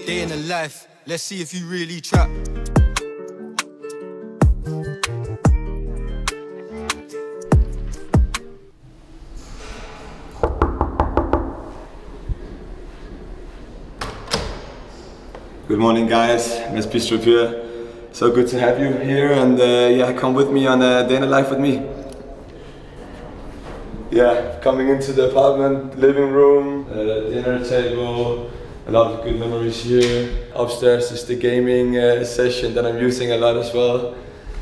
Day in the life, let's see if you really trap. Good morning, guys. Ms. Bistrup here. So good to have you here, and yeah, come with me on a day in the life with me. Yeah, coming into the apartment, living room, dinner table, a lot of good memories here. Upstairs is the gaming session that I'm using a lot as well,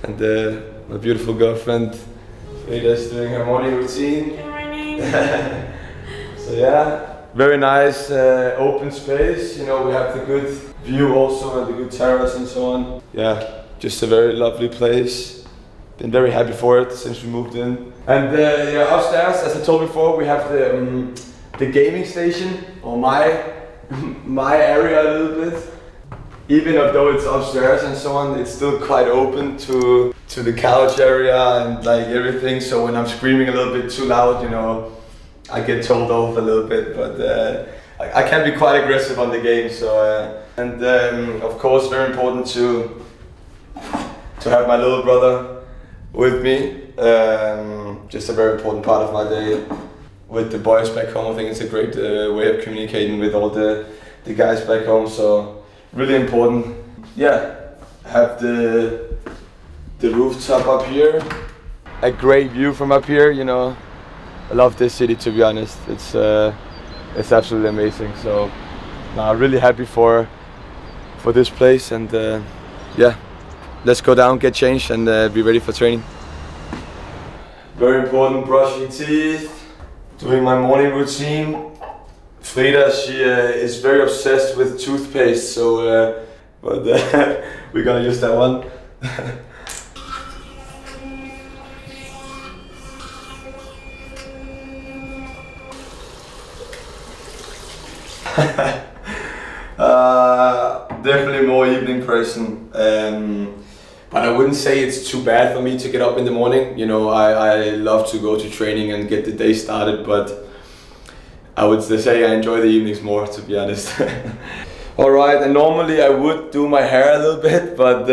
and my beautiful girlfriend Frida's doing her morning routine. Good morning. So yeah, very nice open space. You know, we have the good view also and the good terrace and so on. Yeah, just a very lovely place. Been very happy for it since we moved in. And yeah, upstairs, as I told before, we have the gaming station, or my area a little bit. Even though it's upstairs and so on, it's still quite open to the couch area and like everything. So when I'm screaming a little bit too loud, you know, I get told off a little bit, but I can be quite aggressive on the game. So and of course, very important to have my little brother with me. Just a very important part of my day with the boys back home. I think it's a great way of communicating with all the guys back home. So really important. Yeah, have the rooftop up here. A great view from up here. You know, I love this city, to be honest. It's absolutely amazing. So I'm really happy for this place, and yeah, let's go down, get changed, and be ready for training. Very important, brushing teeth, doing my morning routine. Frida, she is very obsessed with toothpaste, so but we're gonna use that one. Definitely more evening person, but I wouldn't say it's too bad for me to get up in the morning. You know, I love to go to training and get the day started, but I would say I enjoy the evenings more, to be honest. Alright, and normally I would do my hair a little bit, but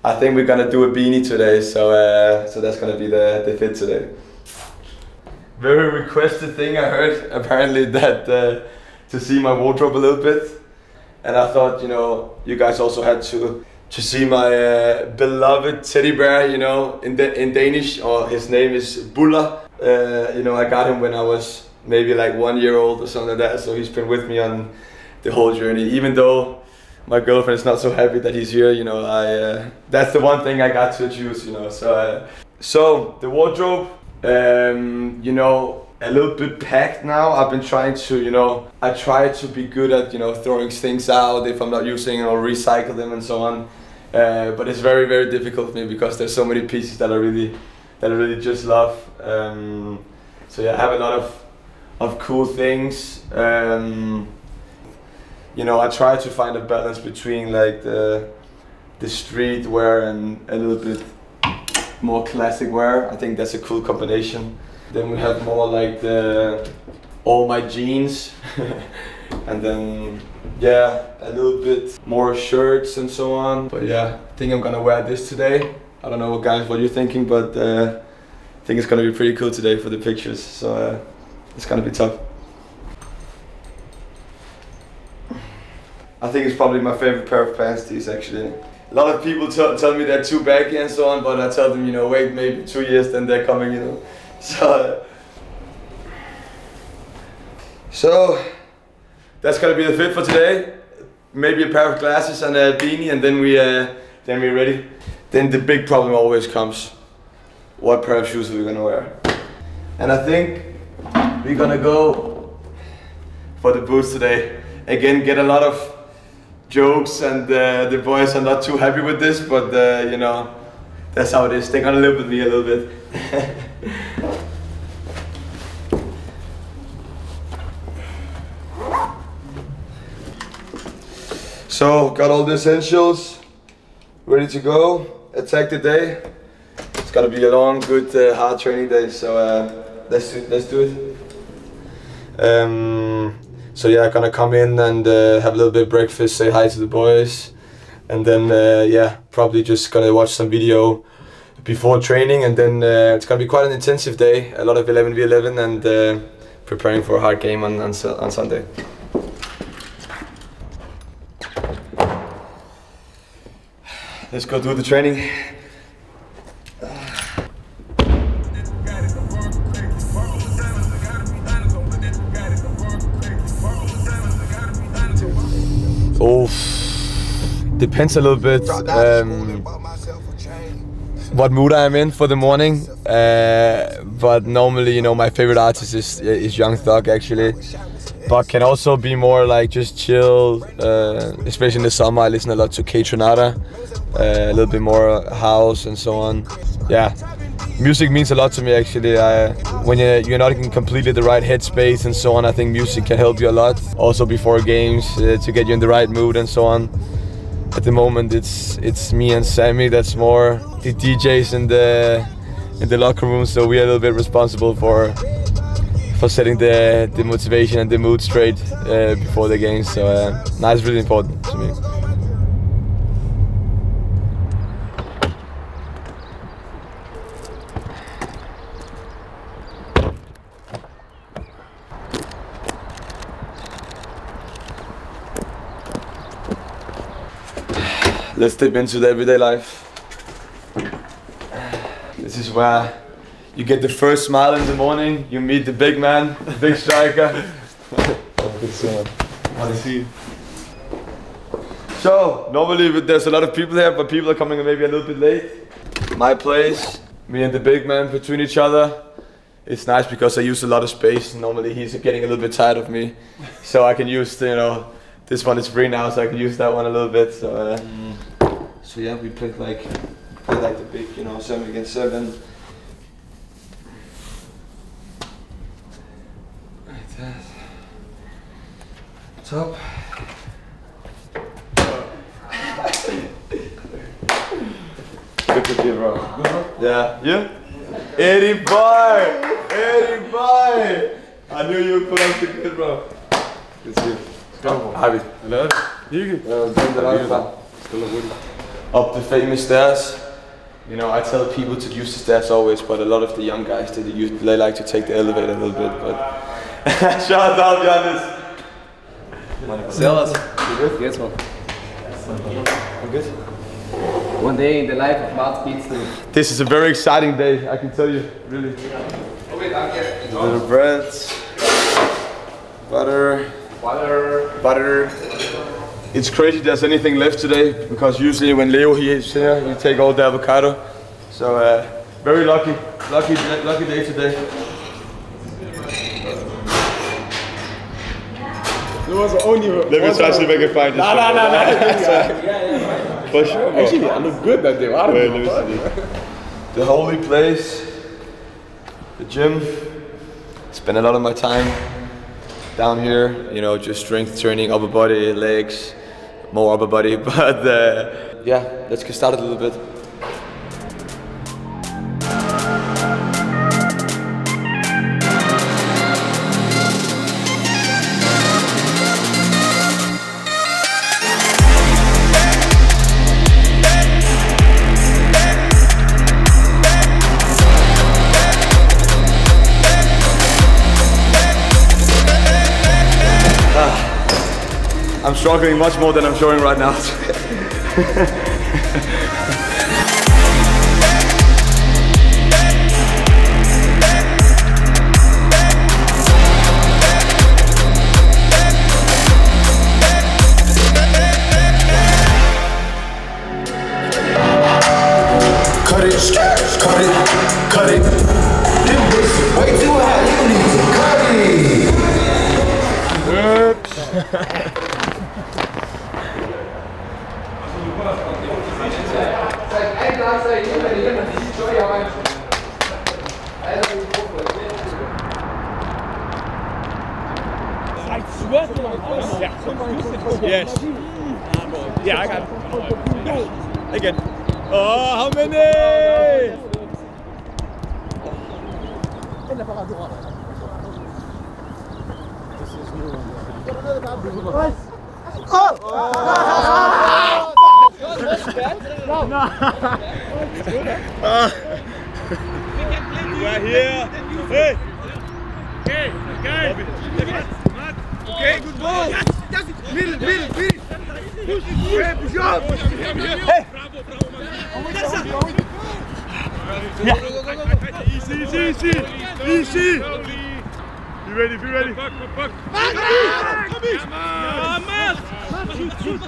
I think we're gonna do a beanie today, so that's gonna be the fit today. Very requested thing, I heard, apparently, that to see my wardrobe a little bit. And I thought, you know, you guys also had to see my beloved teddy bear, you know, in Danish, or his name is Buller. You know, I got him when I was maybe like 1 year old or something like that, so he's been with me on the whole journey. Even though my girlfriend is not so happy that he's here, you know, that's the one thing I got to choose, you know. So the wardrobe, you know, a little bit packed now. I've been trying to, you know, I try to be good at, you know, throwing things out if I'm not using or recycle them and so on. But it's very, very difficult for me because there's so many pieces that I really just love. So yeah, I have a lot of cool things. You know, I try to find a balance between like the street wear and a little bit more classic wear. I think that's a cool combination. Then we have more like all my jeans, and then yeah, a little bit more shirts and so on. But yeah, I think I'm gonna wear this today. I don't know, guys, what you're thinking, but I think it's gonna be pretty cool today for the pictures. So it's gonna be tough. I think it's probably my favorite pair of pants, these actually. A lot of people tell me they're too baggy and so on, but I tell them, you know, wait maybe 2 years, then they're coming, you know. So that's gonna be the fit for today. Maybe a pair of glasses and a beanie, and then we're ready. Then the big problem always comes: what pair of shoes are we gonna wear? And I think we're gonna go for the boots today. Again, get a lot of jokes, and the boys are not too happy with this, but you know, that's how it is. They're gonna live with me a little bit. So, got all the essentials ready to go, attack the day. It's gonna be a long, good, hard training day, so let's do it. So yeah, gonna come in and have a little bit of breakfast, say hi to the boys, and then yeah, probably just gonna watch some video before training, and then it's gonna be quite an intensive day. A lot of 11v11 and preparing for a hard game on Sunday. Let's go do the training. Oh, depends a little bit what mood I am in for the morning. But normally, you know, my favorite artist is Young Thug actually. But can also be more like just chill, especially in the summer. I listen a lot to Kaytranada, a little bit more house and so on. Yeah, music means a lot to me actually. When you're not in completely the right headspace and so on, I think music can help you a lot. Also before games, to get you in the right mood and so on. At the moment, it's me and Sammy that's more the DJs in the locker room, so we are a little bit responsible for setting the motivation and the mood straight before the game. So that's really important to me. Let's dip into the everyday life. This is where you get the first smile in the morning. You meet the big man, the big striker. What is he? So, normally there's a lot of people here, but people are coming maybe a little bit late. My place, me and the big man between each other. It's nice because I use a lot of space. Normally he's getting a little bit tired of me. So I can use, you know, this one is free now, so I can use that one a little bit. So yeah, we play like the big, you know, 7 against 7. Like that. Top. Good to you, bro. Yeah, you? Eddie boy! Eddie boy! I knew you would put up the good, bro. Good to see you. Harvey. Hello. Up the famous stairs. You know, I tell people to use the stairs always, but a lot of the young guys, they like to take the elevator a little bit, but... Shout out, Giannis! Servus. You good? Yes, man. I'm good. One day in the life of Mats Beatsley. This is a very exciting day, I can tell you, really. Little bread, butter. It's crazy there's anything left today, because usually when Leo is here, you take all the avocado. So very lucky day today. Let me try to see if I can find this. No. For sure, bro. Actually, I look good that day. Wait, let me see. The holy place, the gym. Spend a lot of my time down here, you know, just strength training, upper body, legs, more upper body, but yeah, let's get started a little bit. I'm struggling much more than I'm showing right now. Cut it. This bitch is way too high. You need to cut it. Yes. Yeah, I got it. Again. Oh, how many? This is new one. Yeah, here. Hey. Okay, okay. Okay, good ball. Yes, yes. Middle. Push up. Hey. Yeah. Easy. Be ready. Back. Come on. Shoot.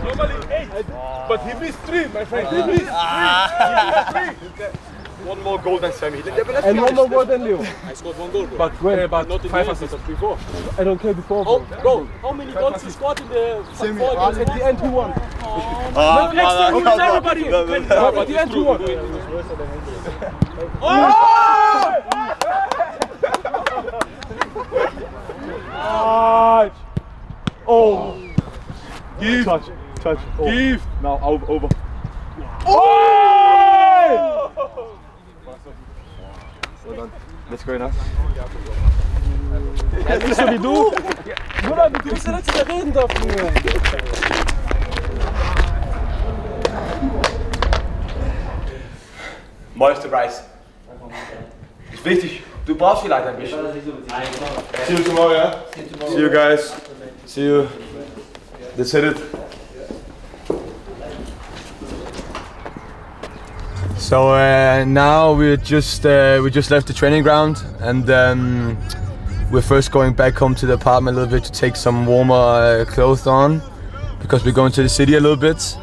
Normally 8, but he missed 3, my friend. He missed 3. One more goal than Sammy. And one more goal than Leo. I scored 1 goal, bro. But when? But not in 5 assists before. I don't care before. Bro, how many goals he scored in the At the end, who won? Next time we everybody. At the end, who won? Oh! Give! Touch. Oh. Give! Now over. Oh! Well done. Let's go now. Das ist nicht so wie du. Bruder, du bist der Letzte, der reden darf. Moisturize. Ist wichtig. Du brauchst vielleicht ein bisschen. See you tomorrow, yeah? See you guys. See you. Let's hit it. So now we just left the training ground, and we're first going back home to the apartment a little bit to take some warmer clothes on, because we're going to the city a little bit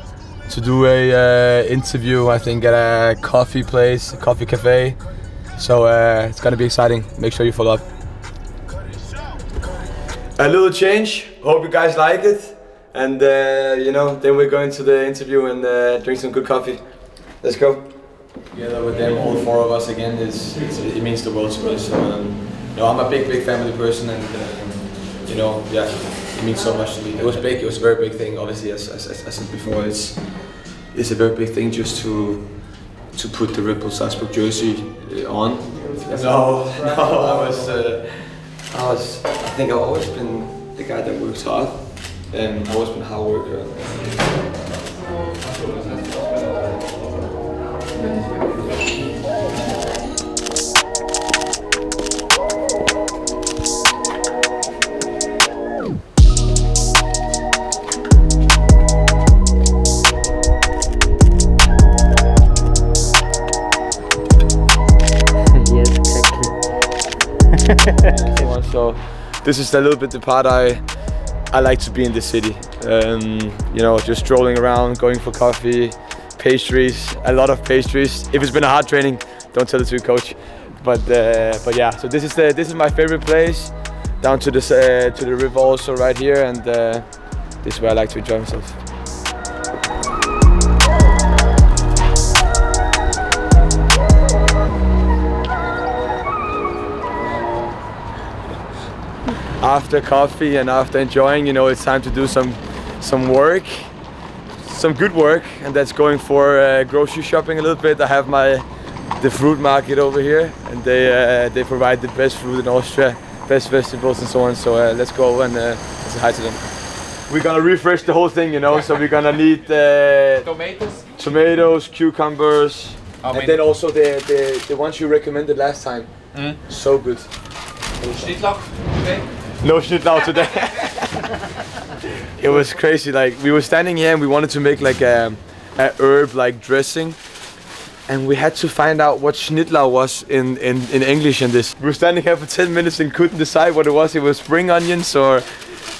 to do a interview, I think, at a coffee place, a coffee cafe. So it's gonna be exciting. Make sure you follow up. A little change. Hope you guys like it, and then we're going to the interview and drink some good coffee. Let's go. Together with them, all 4 of us again, it means the world to me. So I'm a big family person, and it means so much to me. It was big. It was a very big thing. Obviously, as I said before, it's a very big thing just to put the Red Bull Salzburg jersey on. No, I think I've always been the guy that works hard, and I've always been a hard worker. So this is a little bit the part I like to be in the city. Just strolling around, going for coffee, pastries, a lot of pastries. If it's been a hard training, don't tell it to your coach. But yeah, so this is my favorite place. Down to the river also right here, and this is where I like to enjoy myself. After coffee and after enjoying, it's time to do some work, some good work, and that's going for grocery shopping a little bit. I have the fruit market over here, and they provide the best fruit in Austria, best vegetables and so on. So let's go over and say hi to them. We're gonna refresh the whole thing, so we're gonna need tomatoes, cucumbers, and then also the ones you recommended last time. So good. Schnittlauch today? No Schnittlauch today. It was crazy. Like, we were standing here and we wanted to make like a herb like dressing, and we had to find out what Schnittlauch was in English in this. We were standing here for 10 minutes and couldn't decide what it was. It was spring onions or.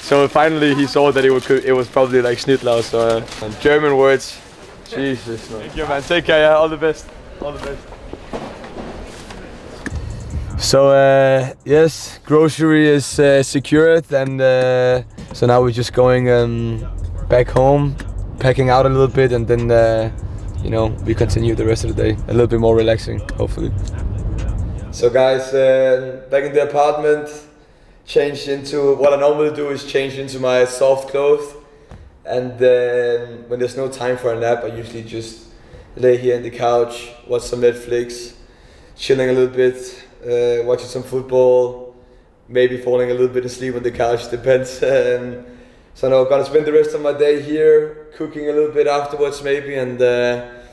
So finally he saw that it was probably like Schnittlauch. So German words. Jesus. Thank you, man. Take care. Yeah. All the best. All the best. So yes, grocery is secured, and so now we're just going back home, packing out a little bit, and then we continue the rest of the day a little bit more relaxing, hopefully. So guys, back in the apartment, changed into what I normally do is change into my soft clothes, And then when there's no time for a nap, I usually just lay here on the couch, watch some Netflix, chilling a little bit, watching some football, maybe falling a little bit asleep on the couch, depends. So now I'm gonna spend the rest of my day here, cooking a little bit afterwards maybe, and then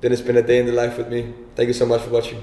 it's been a day in the life with me. Thank you so much for watching.